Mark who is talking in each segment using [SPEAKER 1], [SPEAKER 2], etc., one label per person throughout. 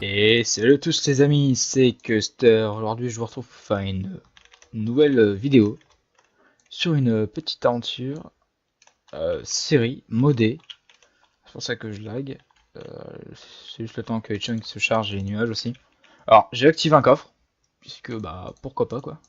[SPEAKER 1] Et salut à tous les amis, c'est Custer. Aujourd'hui je vous retrouve pour faire une nouvelle vidéo sur une petite aventure série modée. C'est pour ça que je lag. C'est juste le temps que Chunk se charge et les nuages aussi. Alors j'ai activé un coffre, puisque bah pourquoi pas quoi.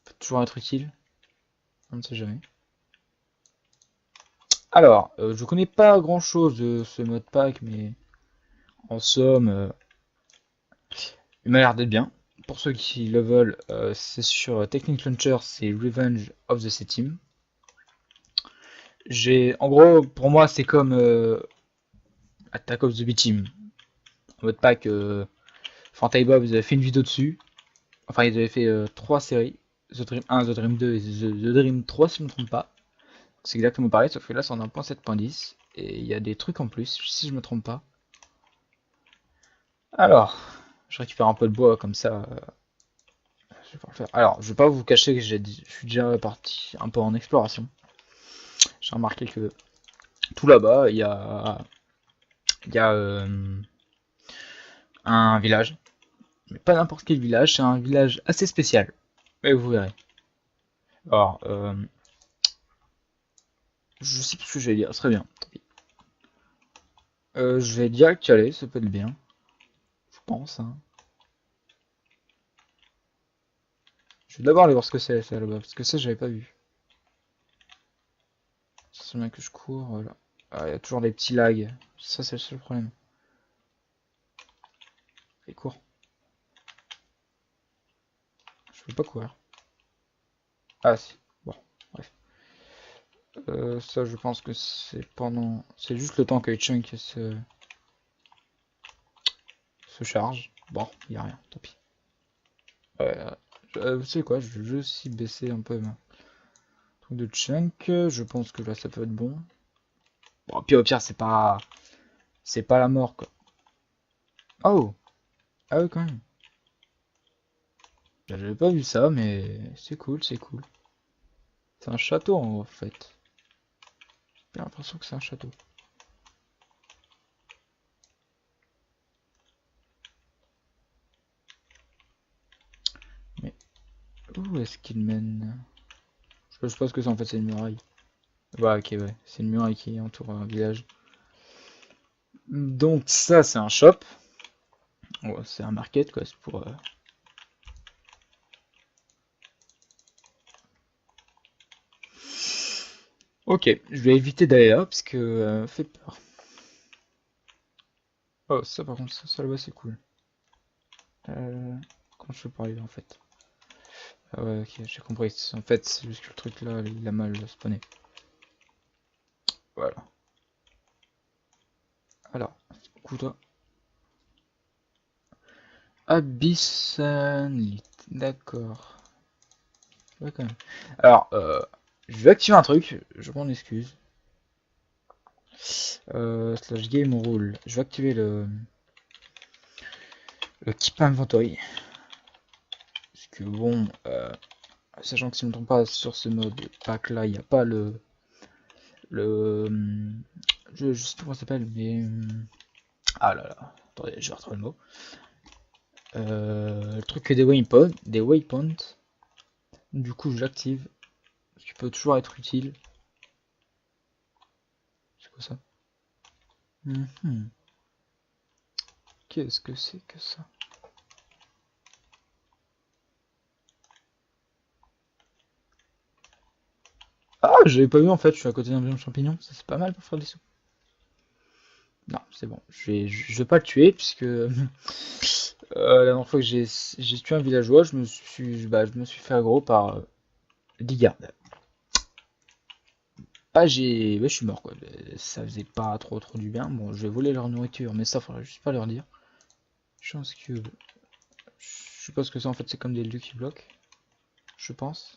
[SPEAKER 1] Peut toujours être utile, on ne sait jamais. Alors, je connais pas grand chose de ce mode pack, mais en somme, il m'a l'air d'être bien. Pour ceux qui le veulent, c'est sur Technic Launcher, c'est Revenge of the Sea-Team. En gros, pour moi, c'est comme Attack of the B-Team. En mode pack, Fantasy Bob, ils avaient fait une vidéo dessus. Enfin, ils avaient fait 3 séries. The Dream 1, The Dream 2 et The Dream 3, si je ne me trompe pas. C'est exactement pareil, sauf que là, c'est en 1.7.10. Et il y a des trucs en plus, si je me trompe pas. Alors, je récupère un peu de bois comme ça. Je vais pas le faire. Alors, je vais pas vous cacher que je suis déjà parti un peu en exploration. J'ai remarqué que tout là-bas, il y a un village. Mais pas n'importe quel village, c'est un village assez spécial. Mais vous verrez. Alors, je sais plus ce que je vais dire, très bien. Je vais direct y aller, ça peut être bien. Je pense, hein. Je vais d'abord aller voir ce que c'est là-bas, parce que ça, j'avais pas vu. C'est bien que je cours, voilà. Ah, il y a toujours des petits lags. Ça, c'est le seul problème. Et cours. Je peux pas courir. Ah, si. Bon, bref. Ça, je pense que c'est pendant... C'est juste le temps que Chunk se charge. Bon, il n'y a rien, tant pis. Vous savez quoi, je vais aussi baisser un peu ma truc de Chunk. Je pense que là, ça peut être bon. Bon, puis au pire, c'est pas... C'est pas la mort, quoi. Oh! Ah oui, quand même. J'avais pas vu ça, mais c'est cool, c'est cool. C'est un château, en fait. J'ai l'impression que c'est un château. Mais où est-ce qu'il mène? Je pense que c'est en fait c'est une muraille. Ouais, ok, ouais. C'est une muraille qui entoure un village. Donc ça, c'est un shop. Ouais, c'est un market, quoi. C'est pour... Ok, je vais éviter d'aller là, parce que fait peur. Oh, ça par contre, ça là-bas, c'est cool. Comment je fais pour arriver, en fait? Ah ouais, ok, j'ai compris. En fait, c'est juste que le truc là, il a mal spawné. Voilà. Alors, couteau. Abyssanite, d'accord. Ouais, quand même. Alors, je vais activer un truc, je m'en excuse. Slash game rule. Je vais activer le keep inventory. Parce que bon, sachant que si je ne me trompe pas, sur ce mode pack là, il n'y a pas je sais pas comment ça s'appelle, mais ah là là, attendez, je vais retrouver le mot. Le truc des waypoints. Du coup, je l'active, ce qui peut toujours être utile. C'est quoi ça? Qu'est-ce que c'est que ça? Ah, j'avais pas vu en fait, je suis à côté d'un biome champignon, ça c'est pas mal pour faire des sous. Non, c'est bon, je vais pas le tuer puisque la dernière fois que j'ai tué un villageois, je me suis fait aggro par 10 gardes. Bah je suis mort quoi, ça faisait pas trop du bien. Bon, je vais voler leur nourriture, mais ça faudrait juste pas leur dire. Chance cube. Je sais pas ce que c'est en fait, c'est comme des Lucky Blocks, je pense.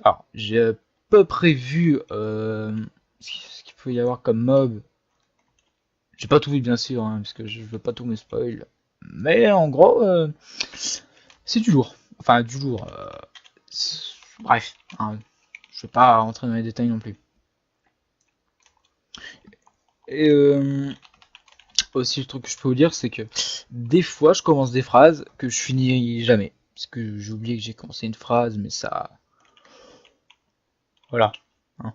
[SPEAKER 1] Alors, j'ai à peu près vu ce qu'il peut y avoir comme mob. J'ai pas tout vu bien sûr, hein, parce que je veux pas tout me spoil. Mais en gros, c'est du lourd. Enfin, du lourd. Bref, hein, je vais pas rentrer dans les détails non plus. Et aussi, le truc que je peux vous dire, c'est que des fois, je commence des phrases que je finis jamais. Parce que j'ai oublié que j'ai commencé une phrase, mais ça... Voilà. Hein.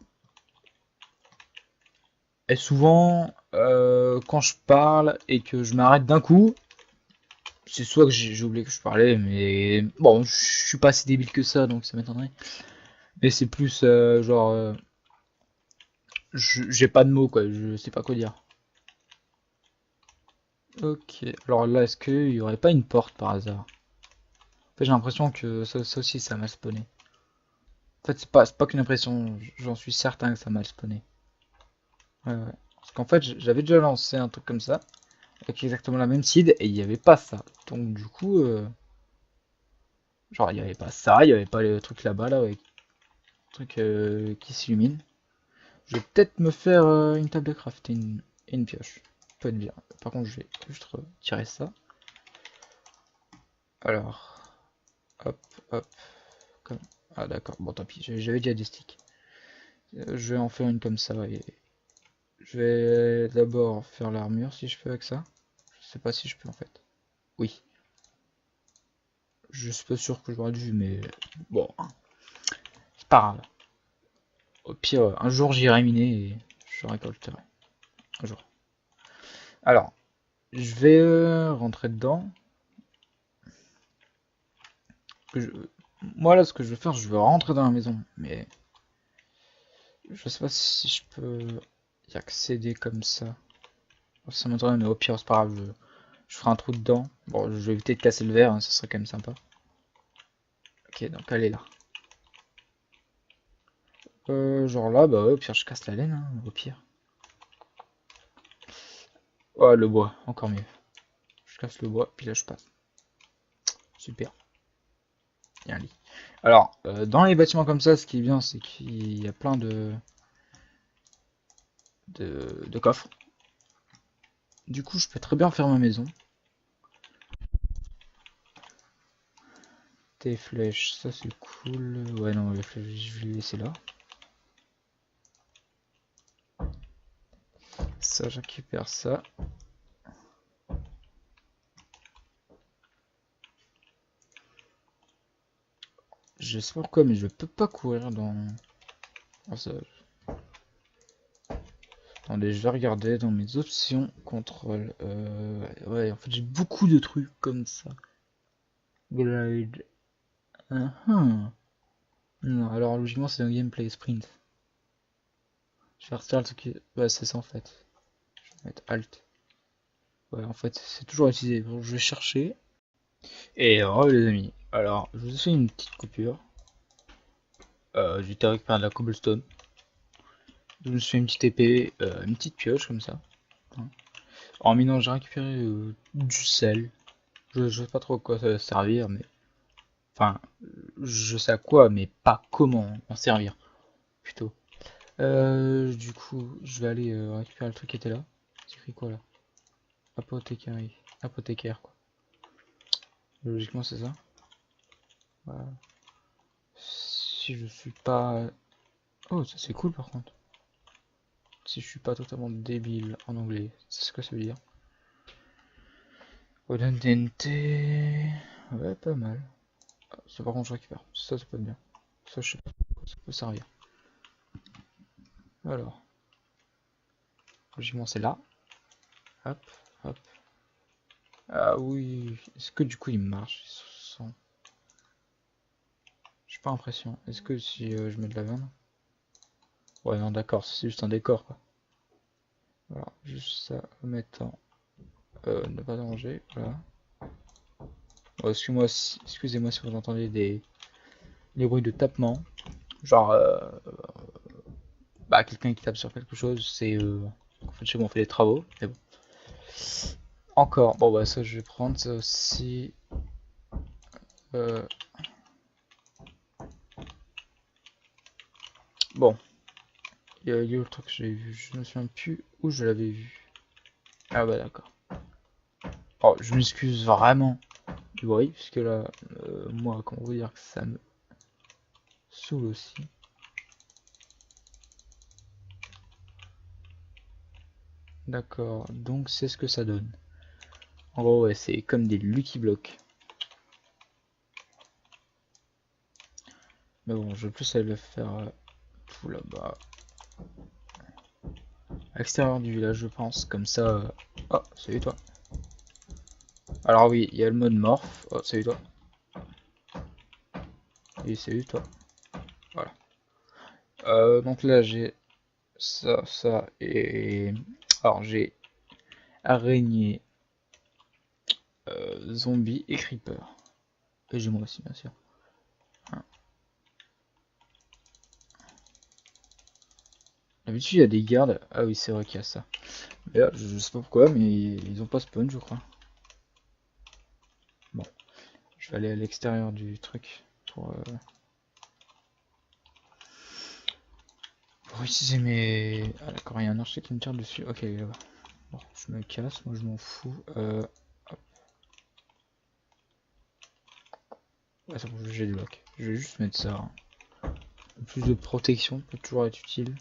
[SPEAKER 1] Et souvent, quand je parle et que je m'arrête d'un coup, c'est soit que j'ai oublié que je parlais, mais bon, je suis pas si débile que ça, donc ça m'étonnerait. Mais c'est plus genre, j'ai pas de mots quoi, je sais pas quoi dire. Ok, alors là, est-ce qu'il y aurait pas une porte par hasard? En fait, j'ai l'impression que ça aussi ça m'a spawné. En fait, c'est pas qu'une impression, j'en suis certain que ça m'a spawné. Ouais, ouais. Parce qu'en fait, j'avais déjà lancé un truc comme ça, avec exactement la même seed, et il n'y avait pas ça. Donc du coup, genre, il n'y avait pas ça, il n'y avait pas le truc là-bas, là, avec le truc qui s'illumine. Je vais peut-être me faire une table de crafting et une pioche. Ça peut être bien. Par contre, je vais juste retirer ça. Alors, hop, hop, comme... Ah d'accord, bon tant pis, j'avais déjà des sticks. Je vais en faire une comme ça et je vais d'abord faire l'armure si je peux avec ça. Je sais pas si je peux en fait. Oui, je suis pas sûr que j'aurais dû, mais bon, hein, c'est pas grave. Au pire, un jour j'irai miner et je récolterai. Un jour. Alors, je vais rentrer dedans. Que je- Moi là, ce que je vais faire, je vais rentrer dans la maison, mais je sais pas si je peux y accéder comme ça. Ça m'étonnerait, mais au pire, c'est pas grave, je ferai un trou dedans. Bon, je vais éviter de casser le verre, hein, ça serait quand même sympa. Ok, donc elle est là. Genre là, bah ouais, au pire, je casse la laine, hein, au pire. Oh, le bois, encore mieux. Je casse le bois, puis là, je passe. Super, il y a un lit. Alors, dans les bâtiments comme ça, ce qui est bien, c'est qu'il y a plein de coffres. Du coup, je peux très bien faire ma maison. Tes flèches, ça c'est cool. Ouais, non, les flèches, je vais les laisser là. Ça, je récupère ça. Je sais pas pourquoi, mais je peux pas courir dans... Oh, ça... Attendez, je vais regarder dans mes options, contrôle. Ouais, en fait, j'ai beaucoup de trucs comme ça. Glide. Non, alors logiquement, c'est un gameplay sprint. Je vais faire start, ouais, c'est ça en fait. Je vais mettre Alt. Ouais, en fait, c'est toujours utilisé. Bon, je vais chercher. Et les amis, alors, je vous ai fait une petite coupure. J'étais récupérer de la cobblestone. Je me suis fait une petite épée, une petite pioche comme ça. Hein. En minant, j'ai récupéré du sel. Je sais pas trop à quoi ça va servir, mais. Enfin, je sais à quoi, mais pas comment en servir, plutôt. Du coup, je vais aller récupérer le truc qui était là. C'est écrit quoi là? Apothicaire. Apothicaire, quoi. Logiquement, c'est ça. Voilà. Si je suis pas. Oh, ça c'est cool par contre. Si je suis pas totalement débile en anglais, c'est ce que ça veut dire. Odentente. Ouais, pas mal. Ah, ça par contre, je récupère. Ça peut être bien. Ça, je sais pas à quoi ça peut servir. Alors, logiquement, c'est là. Hop, hop. Ah oui. Est-ce que du coup, il marche? J'ai pas l'impression. Est-ce que si je mets de la viande? Ouais, non, d'accord, c'est juste un décor, quoi. Voilà, juste ça, mettant ne pas déranger, voilà. Bon, excusez-moi si vous entendez des bruits de tapement. Genre, bah, quelqu'un qui tape sur quelque chose, c'est... en fait, chez moi, on fait des travaux, mais bon. Encore, bon, bah, ça, je vais prendre ça aussi. Euh, bon, il y a le truc que j'ai vu, je me souviens plus où je l'avais vu. Ah bah d'accord. Oh, je m'excuse vraiment du bruit, puisque là, moi, comment vous dire que ça me saoule aussi. D'accord, donc c'est ce que ça donne. En gros, ouais, c'est comme des Lucky Blocks. Mais bon, je vais plus aller le faire tout là-bas. À l'extérieur du village, je pense. Comme ça... Oh, salut toi. Alors oui, il y a le mode morph. Oh, salut toi. Et salut toi. Voilà. Donc là, j'ai ça et... Alors, j'ai araignée, zombie et creeper. Et j'ai moi aussi, bien sûr. Hein. D'habitude, il y a des gardes. Ah oui, c'est vrai qu'il y a ça. Mais là, je sais pas pourquoi, mais ils ont pas spawn, je crois. Bon, je vais aller à l'extérieur du truc pour utiliser mes... Ah d'accord, il y a un archer qui me tire dessus. Ok, là-bas. Bon, je me casse, moi je m'en fous. Hop. Ouais, ça j'ai des blocs. Je vais juste mettre ça. Hein. Plus de protection peut toujours être utile.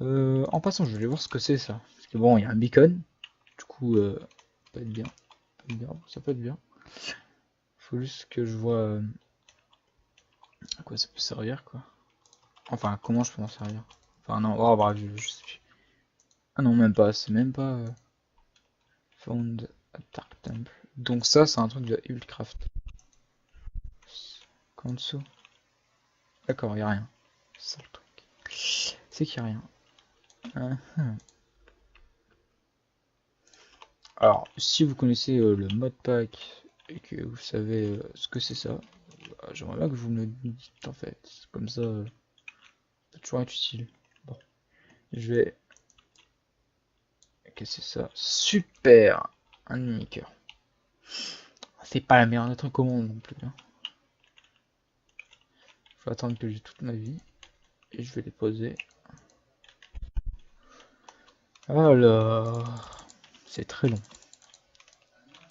[SPEAKER 1] En passant, je vais aller voir ce que c'est ça. Parce que bon, il y a un beacon. Du coup, ça peut être bien. Ça peut être bien. Faut juste que je vois à quoi ça peut servir, quoi. Enfin, comment je peux m'en servir. Enfin, non, oh, bref, je sais plus. Ah non, même pas, c'est même pas... Found a Dark Temple. Donc ça, c'est un truc de Ulcraft. Qu'en dessous. D'accord, y a rien. C'est ça le truc. C'est qu'il y a rien. Alors, si vous connaissez le modpack et que vous savez ce que c'est ça, j'aimerais bien que vous me le dites en fait. Comme ça, ça peut toujours être utile. Bon, je vais... Qu'est-ce que c'est ça? Super! Un mini-cœur. C'est pas la meilleure lettre commande non plus. Hein. Je vais attendre que j'ai toute ma vie. Et je vais les poser. Alors... C'est très long.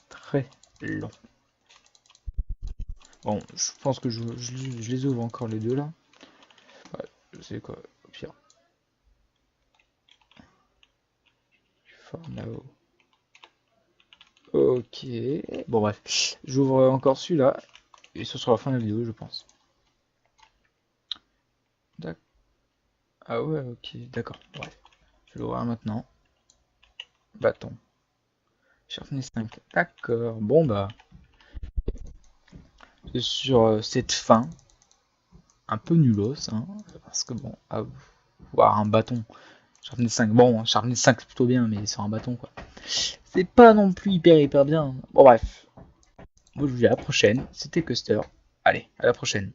[SPEAKER 1] Très long. Bon, je pense que je les ouvre encore les deux là. Ouais, je sais quoi, au pire. For now. Ok. Bon bref, j'ouvre encore celui-là. Et ce sera la fin de la vidéo, je pense. Ah ouais, ok, d'accord. Bref. Je vais l'ouvrir maintenant. Bâton. Sharpness 5. D'accord. Bon bah. C'est sur cette fin. Un peu nulos, hein. Parce que bon, voir un bâton. Sharpness 5. Bon, Sharpness 5 c'est plutôt bien, mais sur un bâton quoi. C'est pas non plus hyper bien. Bon bref. Moi je vous dis à la prochaine. C'était Custer. Allez, à la prochaine.